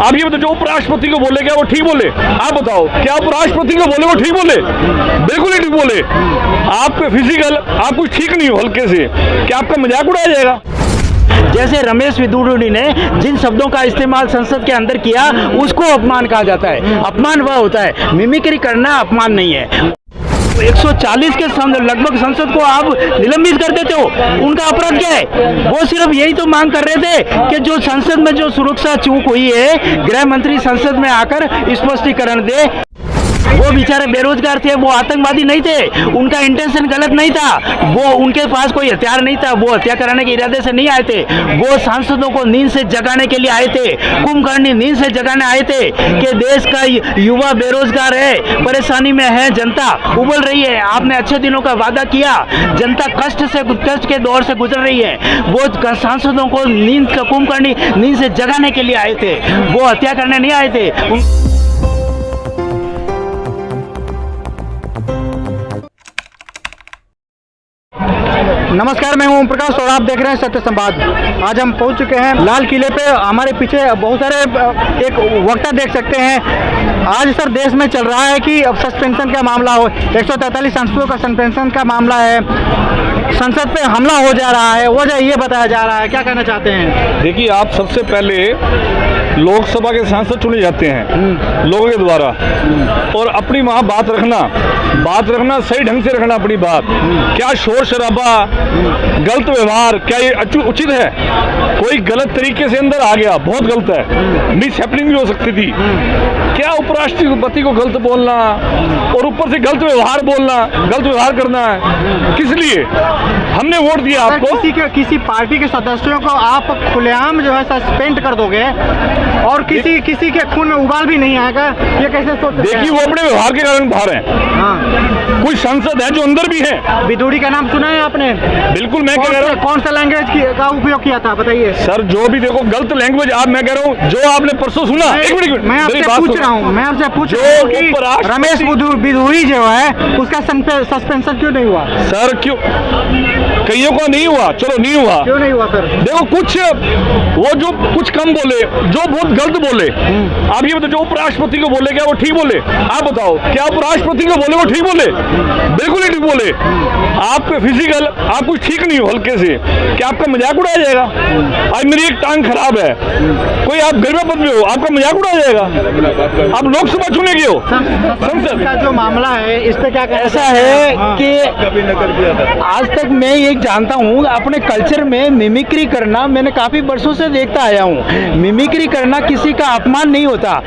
आप ये बताओ, जो उपराष्ट्रपति को बोले क्या वो ठीक बोले? आप बताओ, क्या उपराष्ट्रपति को बोले वो ठीक बोले? बिल्कुल ही ठीक बोले। आप फिजिकल आप कुछ ठीक नहीं हो हल्के से, क्या आपका मजाक उड़ाया जाएगा? जैसे रमेश विदुड़ी ने जिन शब्दों का इस्तेमाल संसद के अंदर किया उसको अपमान कहा जाता है। अपमान वह होता है, मिमिक्री करना अपमान नहीं है। 140 के लगभग संसद को आप निलंबित कर देते हो, उनका अपराध क्या है? वो सिर्फ यही तो मांग कर रहे थे कि जो संसद में जो सुरक्षा चूक हुई है, गृह मंत्री संसद में आकर स्पष्टीकरण दे। वो बेचारे बेरोजगार थे, वो आतंकवादी नहीं थे, उनका इंटेंशन गलत नहीं था, वो उनके पास कोई हथियार नहीं था, वो हत्या कराने के इरादे से नहीं आए थे, वो सांसदों को नींद से जगाने के लिए आए थे, कुंभकर्णी नींद से जगाने आए थे कि देश का युवा बेरोजगार है, परेशानी में है, जनता उबल रही है, आपने अच्छे दिनों का वादा किया, जनता कष्ट के दौर से गुजर रही है, वो सांसदों को नींद का कुंभकर्णी नींद से जगाने के लिए आए थे, वो हत्या करने नहीं आए थे। नमस्कार, मैं हूं ओम प्रकाश और आप देख रहे हैं सत्य संवाद। आज हम पहुंच चुके हैं लाल किले पे। हमारे पीछे बहुत सारे एक वक्ता देख सकते हैं। आज सर देश में चल रहा है कि अब सस्पेंशन का मामला हो, 143 सांसदों का सस्पेंशन का मामला है, संसद पे हमला हो जा रहा है, वजह ये बताया जा रहा है, क्या कहना चाहते हैं? देखिए, आप सबसे पहले लोकसभा के सांसद चुने जाते हैं लोगों के द्वारा, और अपनी वहाँ बात रखना सही ढंग से रखना अपनी बात। क्या शोर शराबा, गलत व्यवहार, क्या ये उचित है? कोई गलत तरीके से अंदर आ गया, बहुत गलत है, मिस हैपनिंग भी हो सकती थी। क्या उपराष्ट्रपति को गलत बोलना और ऊपर से गलत व्यवहार बोलना, गलत व्यवहार करना है? किस लिए हमने वोट दिया आपको? किसी पार्टी के सदस्यों को आप खुलेआम जो है सस्पेंड कर दोगे और किसी के खून में उबाल भी नहीं आएगा, ये कैसे सोच? देखिए, वो अपने व्यवहार के कारण बाहर हैं। हाँ, कोई सांसद है जो अंदर भी है। विदुड़ी का नाम सुना है आपने? बिल्कुल, मैं कह रहा हूँ। कौन सा लैंग्वेज का उपयोग किया था बताइए सर? जो भी देखो गलत लैंग्वेज, मैं कह रहा हूँ जो आपने परसों सुना। एक मिनट, मैं आपसे पूछ रहा हूँ कि रमेश विदुड़ी जो है उसका सस्पेंशन क्यों नहीं हुआ? सर क्यों? कईयों का नहीं हुआ, चलो नहीं हुआ, क्यों नहीं हुआ सर? देखो, वो जो कुछ कम बोले, जो बहुत गलत बोले। आप ये बताओ, जो उपराष्ट्रपति को बोले क्या वो ठीक बोले? आप बताओ, क्या उपराष्ट्रपति को बोले वो ठीक बोले? बिल्कुल ही ठीक बोले। आप फिजिकल आप कुछ ठीक नहीं हो हल्के से, क्या आपका मजाक उड़ाया जाएगा? आज मेरी एक टांग खराब है, कोई आप गरीब पद में हो, आपका मजाक उड़ाया जाएगा? आप लोकसभा चुने गए हो। संसद का जो मामला है इस पे क्या ऐसा है कि आज तक मैं ये जानता हूँ, अपने कल्चर में मिमिक्री करना मैंने काफी वर्षों से देखता आया हूँ। मिमिक्री करना किसी का अपमान नहीं होता।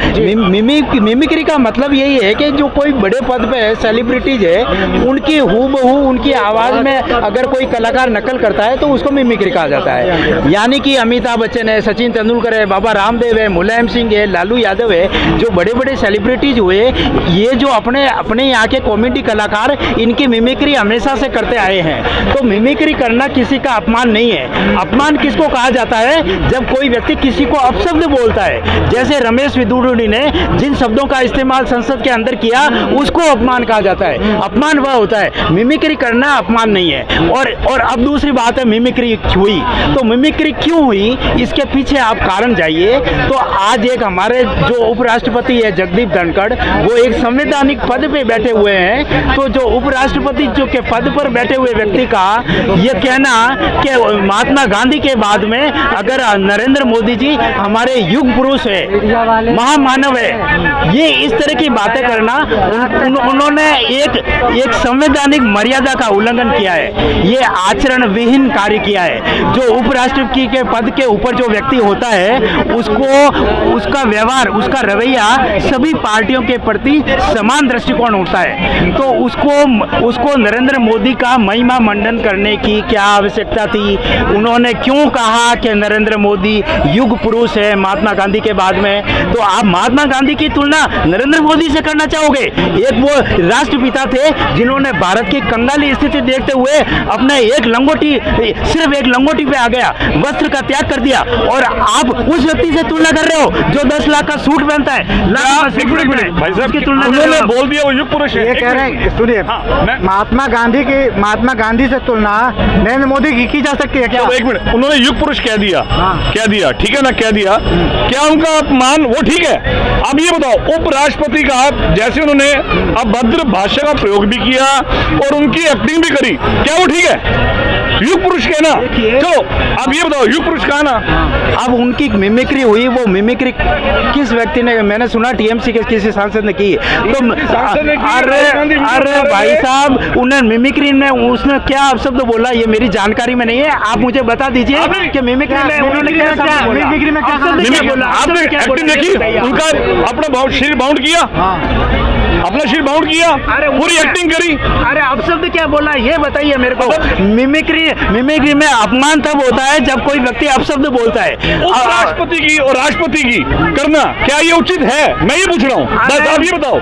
मिमिक्री का मतलब यही है कि जो कोई बड़े पद पे है, सेलिब्रिटीज है, उनकी हूबहू उनकी आवाज में अगर कोई कलाकार नकल करता है तो उसको मिमिक्री कहा जाता है। यानी कि अमिताभ बच्चन है, सचिन तेंदुलकर है, बाबा रामदेव है, मुलायम सिंह है, लालू यादव है, जो बड़े बड़े सेलिब्रिटीज हुए, ये जो अपने यहाँ के कॉमेडी कलाकार इनकी मिमिक्री हमेशा से करते आए हैं। तो मिमिक्री करना किसी का अपमान नहीं है। अपमान किसको कहा जाता है? जब कोई व्यक्ति किसी को अपशब्द बोलता है। जैसे रमेश विदुड़ी ने जिन शब्दों का इस्तेमाल संसद के अंदर किया उसको अपमान कहा जाता है। अपमान वह होता है, मिमिक्री करना अपमान नहीं है। और अब दूसरी बात है, मिमिक्री हुई तो मिमिक्री क्यों हुई, इसके पीछे आप कारण जाइए। तो आज एक हमारे जो उपराष्ट्रपति है जगदीप धनखड़, वो एक संवैधानिक पद पे बैठे हुए हैं। तो जो उपराष्ट्रपति जो के पद पर बैठे हुए व्यक्ति का ये कहना कि महात्मा गांधी के बाद में अगर नरेंद्र मोदी जी हमारे युग पुरुष है, महामानव है, ये इस तरह की बातें करना, उन्होंने एक संवैधानिक मर्यादा का उल्लंघन किया है। ये आचरण विहीन कार्य किया है। जो उपराष्ट्रपति के पद के ऊपर जो व्यक्ति होता है उसका व्यवहार, उसका रवैया सभी पार्टियों के प्रति समान दृष्टिकोण होता है। तो उसको नरेंद्र मोदी का महिमा मंडन करने की क्या आवश्यकता थी? उन्होंने क्यों कहा कि नरेंद्र मोदी युग पुरुष है महात्मा गांधी के बाद में? तो आप महात्मा गांधी की तुलना नरेंद्र मोदी से करना चाहोगे? एक वो राष्ट्रपिता थे जिन्होंने भारत की कंगाली स्थिति देखते हुए अपने सिर्फ एक लंगोटी पे आ गया, वस्त्र का त्याग कर दिया, और आप उस व्यक्ति से तुलना कर रहे हो जो 10 लाख का सूट पहनता है, भाई साहब की तुलना उन्होंने बोल दिया वो युग पुरुष है। ये कह रहे हैं, सुनिए, महात्मा गांधी से तुलना नरेंद्र मोदी की जा सकती है क्या? तो एक मिनट, उन्होंने युग पुरुष कह दिया, हाँ। कह दिया, ठीक है ना, कह दिया, क्या उनका अपमान वो ठीक है? अब ये बताओ, उपराष्ट्रपति का जैसे उन्होंने अभद्र भाषा का प्रयोग भी किया और उनकी एक्टिंग भी करी, क्या वो ठीक है? युग पुरुष कहना, चलो अब ये बताओ, युग पुरुष कहना। अब उनकी मिमिक्री हुई, वो मिमिक्री किस व्यक्ति ने, मैंने सुना टीएमसी के किसी सांसद ने की, तो अरे भाई साहब, उन्हें मिमिक्री में उसने क्या अपशब्द बोला ये मेरी जानकारी में नहीं है, आप मुझे बता दीजिए कि मिमिक्री में उन्होंने क्या मिमिक्री में क्या बोला? आपने एक्टिंग देखी उनका, अपना शरीर बाउंड किया, अपना शरीर बाउंड किया, पूरी एक्टिंग करी। अरे अपशब्द क्या बोला ये बताइए मेरे को। मिमिक्री में अपमान तब होता है जब कोई व्यक्ति अपशब्द बोलता है। राष्ट्रपति की और राष्ट्रपति की करना क्या ये उचित है? मैं ये पूछ रहा हूँ, बस आप ये बताओ।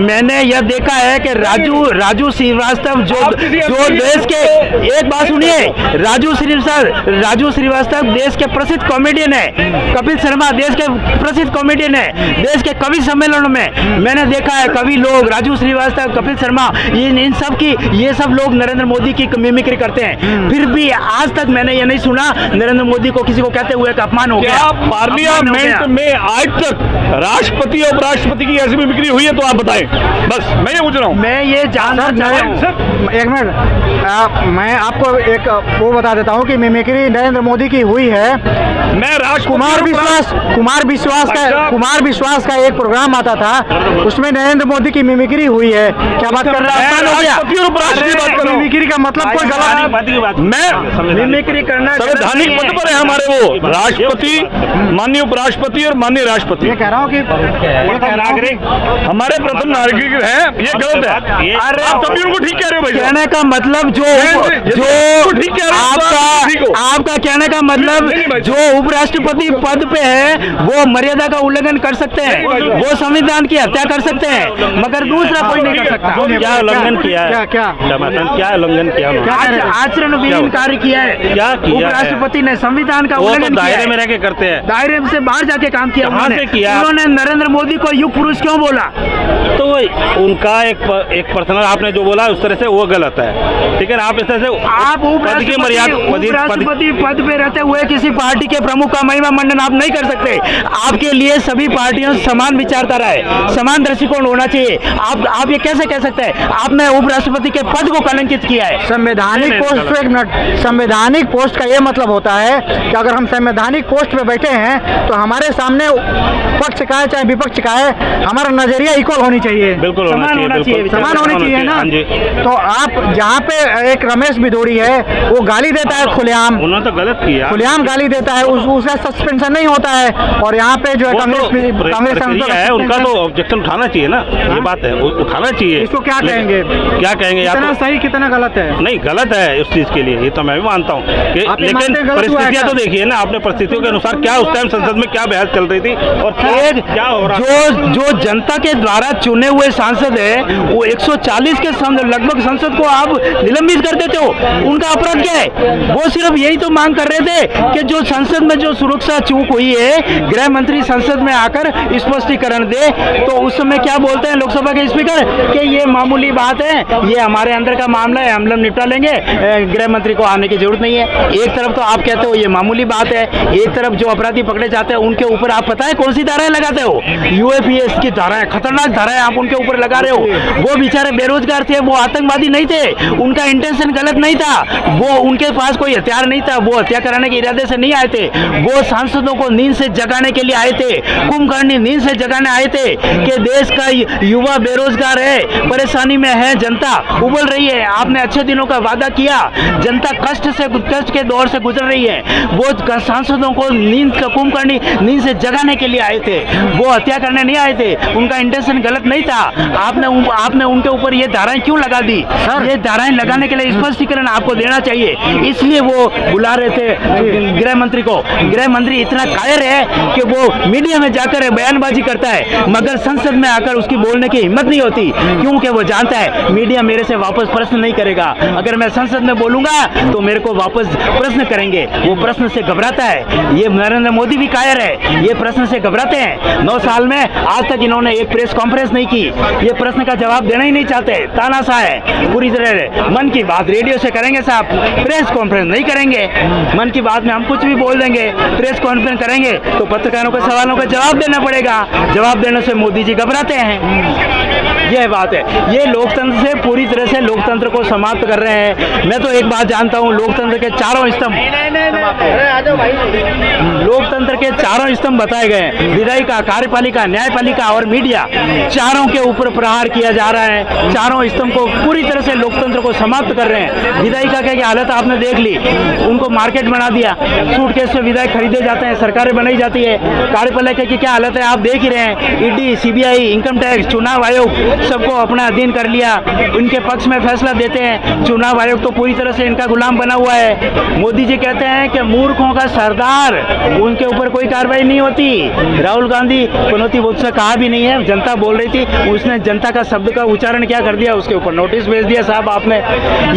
मैंने यह देखा है कि राजू श्रीवास्तव जो देश के, एक बात सुनिए, राजू श्रीवास्तव देश के प्रसिद्ध कॉमेडियन है, कपिल शर्मा देश के प्रसिद्ध कॉमेडियन है, देश के कवि सम्मेलनों में मैंने देखा है कवि लोग, राजू श्रीवास्तव, कपिल शर्मा, इन सब की, ये सब लोग नरेंद्र मोदी की मिमिक्री करते हैं, फिर भी आज तक मैंने ये नहीं सुना नरेंद्र मोदी को किसी को कहते हुए का अपमान हो गया। पार्लियामेंट में आज तक राष्ट्रपति और उपराष्ट्रपति की ऐसी मिमिक्री हुई है तो आप बताएं, बस मैं ये पूछ रहा हूँ। मैं ये जानना चाहता हूँ, एक मिनट, मैं आपको एक वो बता देता हूँ कि मिमिक्री नरेंद्र मोदी की हुई है। मैं कुमार विश्वास का एक प्रोग्राम आता था, उसमें नरेंद्र मोदी की मिमिक्री हुई है। क्या बात कर रहा है? मिमिक्री का मतलब कोई गलत, मैं मिमिक्री करना संवैधानिक पद पर है हमारे, वो राष्ट्रपति, माननीय उपराष्ट्रपति और माननीय राष्ट्रपति। ये कह रहा हूँ कि नागरिक हमारे प्रथम नागरिक है, ये गलत है। अरे आप तभी उनको ठीक कह रहे हो भाई। कहने का मतलब जो आपका कहने का मतलब जो उपराष्ट्रपति पद पे है वो मर्यादा का उल्लंघन कर सकते हैं, वो संविधान की हत्या कर सकते हैं, मगर दूसरा कोई नहीं कर सकता। क्या उल्लंघन किया है? क्या उल्लंघन किया? आचरण विहीन कार्य किया है, क्या किया? उपराष्ट्रपति ने संविधान का वो उल्लंघन तो किया दायरे है, में रह के करते हैं, दायरे से बाहर जाके काम किया। कहाँ से किया? उन्होंने नरेंद्र मोदी को युग पुरुष क्यों बोला? तो उनका एक पर्सनल आपने जो बोला उस तरह से वो गलत है, ठीक है ना? आप इस तरह से आप उपराष्ट्रपति पद पे रहते हुए किसी पार्टी के प्रमुख का महिमा मंडन आप नहीं कर सकते। आपके लिए सभी पार्टियों समान विचारधारा है, समान दृष्टिकोण होना चाहिए। आप ये कैसे कह सकते हैं आपने उपराष्ट्रपति के पद को कलंकित किया है? संवैधानिक पोस्ट पे, एक मिनट, संवैधानिक पोस्ट का ये मतलब होता है कि अगर हम संवैधानिक पोस्ट पे बैठे हैं तो हमारे सामने पक्ष का है चाहे विपक्ष का है, हमारा नजरिया इक्वल होनी चाहिए, बिल्कुल समान होना चाहिए ना। तो आप जहाँ पे एक रमेश भिदोड़ी है वो गाली देता है खुलेआम, उन्होंने तो गलत किया, खुलेआम गाली देता है, उसका सस्पेंशन नहीं होता है, और यहाँ पे जो है कांग्रेस है उनका तो ऑब्जेक्शन उठाना चाहिए ना, ये बात है, उठाना चाहिए। इसको क्या कहेंगे? कितना सही कितना गलत है? नहीं, गलत है उस चीज के लिए, ये तो मैं भी मानता हूँ, लेकिन परिस्थितियां तो देखिए ना, आपने परिस्थितियों के अनुसार क्या उस टाइम संसद में क्या बहस चल रही थी और क्या हो रहा है। जो जनता के द्वारा चुने हुए सांसद है वो 140 के लगभग सांसद को आप निलंबित कर देते हो, उनका अपराध क्या है? वो सिर्फ यही तो मांग कर रहे थे कि जो संसद में जो सुरक्षा चूक हुई है, गृह मंत्री संसद में आकर स्पष्टीकरण दे। तो उस समय क्या बोलते हैं लोकसभा के स्पीकर कि ये मामूली बात है, ये हमारे अंदर का मामला है, हम लोग निपटा लेंगे, गृह मंत्री को आने की जरूरत नहीं है। एक तरफ तो आप कहते हो ये मामूली बात है, एक तरफ जो अपराधी पकड़े जाते हैं उनके ऊपर आप पता है कौन सी धाराएं लगाते हो? यूएपीएस की धाराएं, खतरनाक धाराएं आप उनके ऊपर लगा रहे हो। वो बेचारे बेरोजगार थे, वो आतंकवादी नहीं थे, उनका इंटेंशन गलत नहीं था, वो उनके पास कोई हथियार नहीं था, वो हत्या कराने के इरादे से नहीं आए थे, वो सांसदों को नींद से जगाने के लिए आए थे, कुंभकर्णी नींद से जगाने आए थे कि देश का युवा बेरोजगार है, परेशानी में है, जनता उबल रही है, आपने अच्छे दिनों का वादा किया, जनता कष्ट के दौर से गुजर रही है, वो सांसदों को कुंभकर्णी नींद से जगाने के लिए आए थे, वो हत्या करने नहीं आए थे, उनका इंटेंशन गलत नहीं था। आपने उनके ऊपर ये धाराएं क्यों लगा दी? ये धाराएं लगाने के लिए स्पष्टीकरण आपको देना चाहिए, इसलिए वो बुला रहे थे गृह मंत्री को। गृह मंत्री इतना कायर है कि वो मीडिया में जाकर बयानबाजी करता है, मगर संसद में आकर उठकर उसकी बोलने की हिम्मत नहीं होती, क्योंकि वो जानता है मीडिया मेरे से वापस प्रश्न नहीं करेगा। अगर मैं संसद में बोलूंगा तो मेरे को वापस प्रश्न करेंगे, वो प्रश्न से घबराता है। ये नरेंद्र मोदी भी कायर है, ये प्रश्न से घबराते हैं। 9 साल में आज तक इन्होंने एक प्रेस कॉन्फ्रेंस नहीं की, ये प्रश्न का जवाब देना ही नहीं चाहते, तानाशाह है पूरी तरह। मन की बात रेडियो से करेंगे साहब, प्रेस कॉन्फ्रेंस नहीं करेंगे। मन की बात में हम कुछ भी बोल देंगे, प्रेस कॉन्फ्रेंस करेंगे तो पत्रकारों के सवालों का जवाब देना पड़ेगा, जवाब देने से मोदी जी घबराते हैं। यह बात है, ये लोकतंत्र से पूरी तरह से लोकतंत्र को समाप्त कर रहे हैं। मैं तो एक बात जानता हूँ, लोकतंत्र के चारों स्तंभ, लोकतंत्र के चारों स्तंभ बताए गए हैं, विधायिका, कार्यपालिका, न्यायपालिका और मीडिया, चारों के ऊपर प्रहार किया जा रहा है। चारों स्तंभ को पूरी तरह से लोकतंत्र को समाप्त कर रहे हैं। विधायिका की हालत आपने देख ली, उनको मार्केट बना दिया, सूटकेस से विधायक खरीदे जाते हैं, सरकारें बनाई जाती है। कार्यपालिका की क्या हालत है आप देख ही रहे हैं, ईडी, सीबीआई, इनकम टैक्स, चुनाव आयोग सबको अपना अधीन कर लिया, इनके पक्ष में फैसला देते हैं। चुनाव आयोग तो पूरी तरह से इनका गुलाम बना हुआ है। मोदी जी कहते हैं कि मूर्खों का सरदार, उनके ऊपर कोई कार्रवाई नहीं होती। राहुल गांधी पनौती बोध से कहा भी नहीं है, जनता बोल रही थी, उसने जनता का शब्द का उच्चारण क्या कर दिया, उसके ऊपर नोटिस भेज दिया साहब आपने।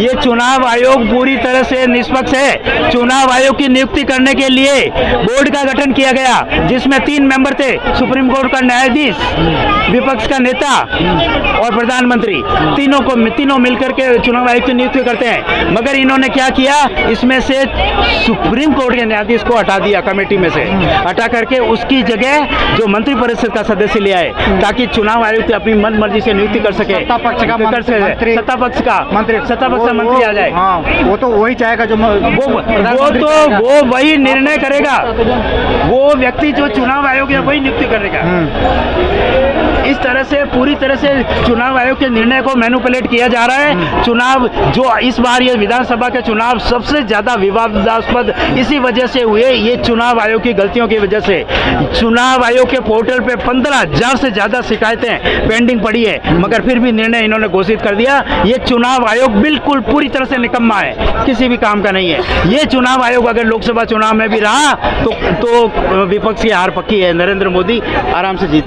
ये चुनाव आयोग पूरी तरह से निष्पक्ष है। चुनाव आयोग की नियुक्ति करने के लिए बोर्ड का गठन किया गया, जिसमें 3 मेंबर थे, सुप्रीम कोर्ट का न्यायाधीश, विपक्ष का नेता और प्रधानमंत्री, तीनों मिलकर के चुनाव आयोग की नियुक्ति करते हैं। मगर इन्होंने क्या किया, इसमें से सुप्रीम कोर्ट के न्यायाधीश को हटा दिया, कमेटी में से हटा करके उसकी जगह जो मंत्रिपरिषद का सदस्य ले आए, ताकि चुनाव आयुक्त अपनी मन मर्जी से नियुक्ति कर सके। सत्ता पक्ष का मंत्री आ जाए, हाँ, वो तो वही चाहेगा जो वो वही निर्णय करेगा, वो व्यक्ति जो चुनाव आयोग है वही नियुक्ति करेगा। इस तरह से पूरी तरह से चुनाव आयोग के निर्णय को मैनिपुलेट किया जा रहा है। चुनाव जो इस बार ये विधानसभा के चुनाव सबसे ज्यादा विवादास्पद इसी वजह से हुए, ये चुनाव आयोग की गलतियों की वजह से। चुनाव आयोग के पोर्टल पे 15,000 से ज्यादा शिकायतें पेंडिंग पड़ी है, मगर फिर भी निर्णय इन्होंने घोषित कर दिया। ये चुनाव आयोग बिल्कुल पूरी तरह से निकम्मा है, किसी भी काम का नहीं है। ये चुनाव आयोग अगर लोकसभा चुनाव में भी रहा तो विपक्ष की हार पक्की है, नरेंद्र मोदी आराम से जीत